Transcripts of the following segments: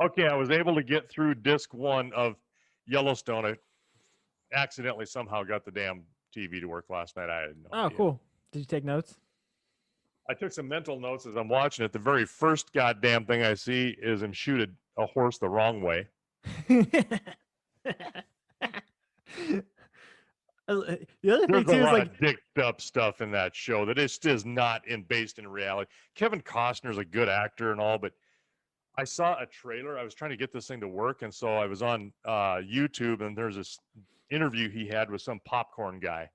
Okay, I was able to get through disc 1 of Yellowstone. I accidentally somehow got the damn TV to work last night. I had no Oh, idea. cool. Did you take notes? I took some mental notes as I'm watching it. The very first goddamn thing I see is him shoot a horse the wrong way. The other thing There's a too is lot like, of dicked up stuff in that show that is not based in reality. Kevin Costner's a good actor and all, but I saw a trailer. I was trying to get this thing to work, and so I was on YouTube, and there's this interview he had with some popcorn guy,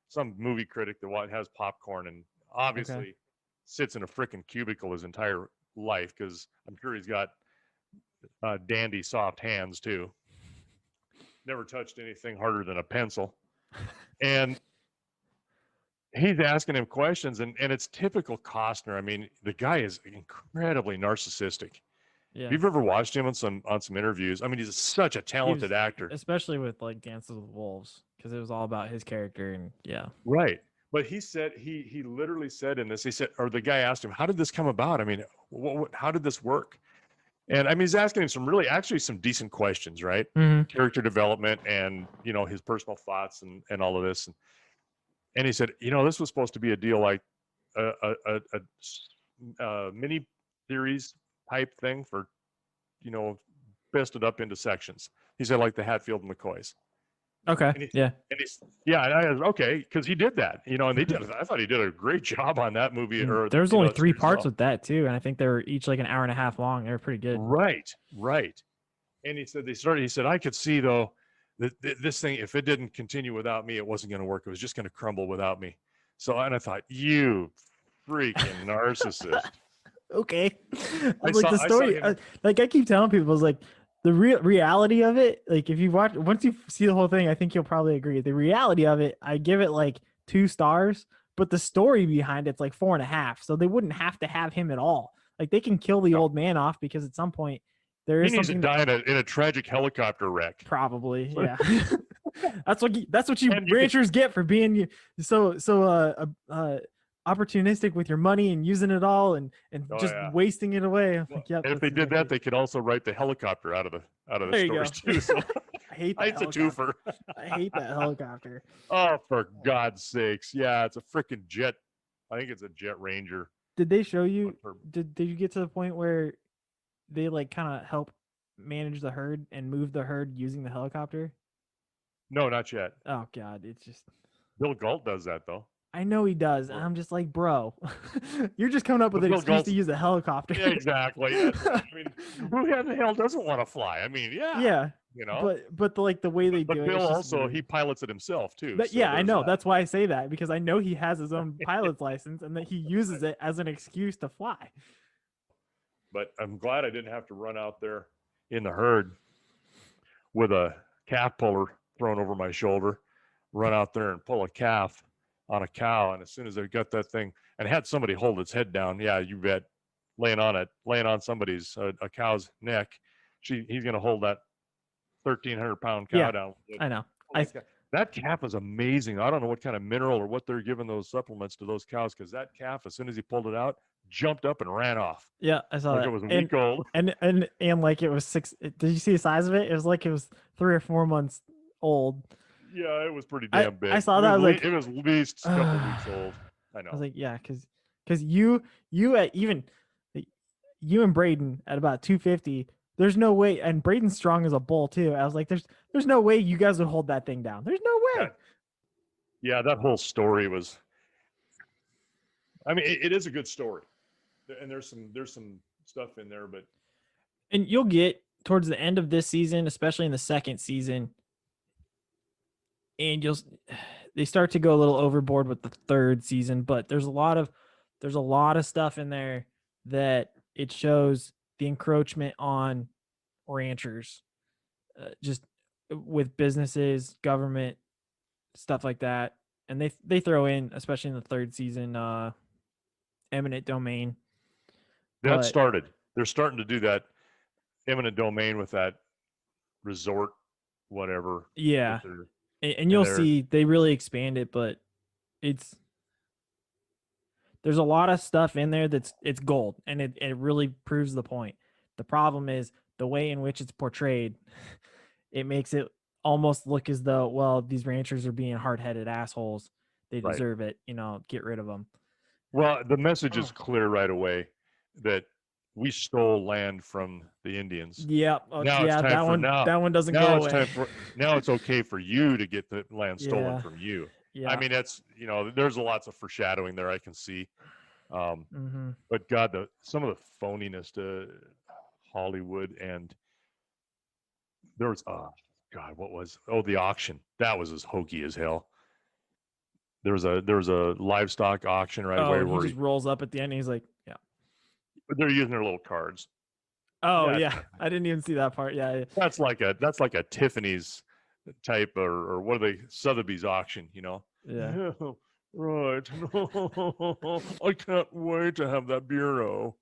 some movie critic that has popcorn, and okay, obviously sits in a freaking cubicle his entire life because I'm sure he's got dandy soft hands too. Never touched anything harder than a pencil, and he's asking him questions, and it's typical Costner. I mean, the guy is incredibly narcissistic. If yeah, you've ever watched him on some interviews, I mean, he's such a he was talented actor. especially with like Dances with Wolves because it was all about his character and yeah, Right. But he said he literally said in this, he said, or the guy asked him, how did this come about? I mean, how did this work? And I mean, he's asking him some really actually some decent questions, right? mm-hmm. Character development and his personal thoughts and all of this. And he said, this was supposed to be a deal like a mini series type thing for bested up into sections. He said like the Hatfield and McCoys. Okay, And yeah. yeah, and I was okay because he did that, and they did. I thought he did a great job on that movie And or there was only three series as parts well. with that too, and I think they were each like an hour and a half long. They were pretty good. Right. And he said He said I could see though that this thing, if it didn't continue without me, it wasn't going to work. It was just going to crumble without me. So, and I thought, you freaking narcissist. Okay, I like saw the I saw story, him. like I keep telling people, is like the reality of it. Like if you watch, once you see the whole thing, I think you'll probably agree. The reality of it, I give it like 2 stars, but the story behind it's like 4.5. So they wouldn't have to have him at all. Like they can kill the No, old man off because at some point there he is needs to something that die in a tragic helicopter wreck. probably, So, yeah. That's what you and you could, ranchers get for being opportunistic with your money and using it all and oh just yeah. wasting it away. I'm Well, like, yep, and if that's they did that, exactly. they could also write the helicopter out of the There you stories go. too. So I hate that it's a twofer. helicopter. I hate that helicopter. Oh, for God's sakes! Yeah, it's a freaking jet. I think it's a Jet Ranger. Did they show you? Did you get to the point where they like kind of help manage the herd and move the herd using the helicopter? No, not yet. Oh God, it's just. Bill Galt does that though. I know he does. And Or, I'm just like, bro, you're just coming up with but an Bill excuse to Galt's use a helicopter. yeah, exactly. I mean, who the hell doesn't want to fly? I mean, yeah, Yeah, you know. but the way they do But it, Bill it's just also he weird. pilots it himself too. But So yeah, I there's know. that. That's why I say that because I know he has his own pilot's license and that he uses it as an excuse to fly. But I'm glad I didn't have to run out there in the herd with a calf puller thrown over my shoulder, run out there and pull a calf on a cow. And as soon as I got that thing and had somebody hold its head down, yeah, you bet, laying on somebody's a cow's neck, he's going to hold that 1,300-pound cow Yeah, down. I know. That calf is amazing. I don't know what kind of mineral or what they're giving those supplements to those cows because that calf, as soon as he pulled it out, jumped up and ran off Yeah, I saw like it that. was a week old. And like it was 6. Did you see the size of it? It was like it was 3 or 4 months old. Yeah, it was pretty I damn I big. saw that. I was like, It was at least a couple weeks old. I I was know. like, yeah, because you at even you and Braden at about 250. There's no way, and Braden's strong as a bull too. I was like, there's no way you guys would hold that thing down. There's no way. That whole story was. I mean, it is a good story, and there's some stuff in there, but And you'll get towards the end of this season, especially in the second season, and they start to go a little overboard with the third season. But there's a lot of stuff in there that it shows the encroachment on ranchers, just with businesses, government, stuff like that. And they throw in, especially in the third season, eminent domain. that started. They're starting to do that eminent domain with that resort, whatever. Yeah, and you'll see they really expand it, but there's a lot of stuff in there it's gold, and it really proves the point. The problem is the way in which it's portrayed, it makes it almost look as though, well, these ranchers are being hard-headed assholes. They Right. deserve it. Get rid of them. Well, the message is clear right away that we stole land from the Indians. Yeah. Now it's time that for one. now. That one doesn't Now go it's away. time for now. It's okay for you to get the land stolen Yeah. from you. Yeah. I mean, that's there's lots of foreshadowing there I can see. Mm-hmm. But God, some of the phoniness to Hollywood, and there was God, what was the auction? That was as hokey as hell. There was a livestock auction right away Oh, he where just rolls up at the end. And he's like, yeah. they're using their little cards. Oh Yeah. yeah, I didn't even see that part. Yeah. That's like a Tiffany's type, or what are they, Sotheby's auction, Yeah. Yeah, right. I can't wait to have that bureau.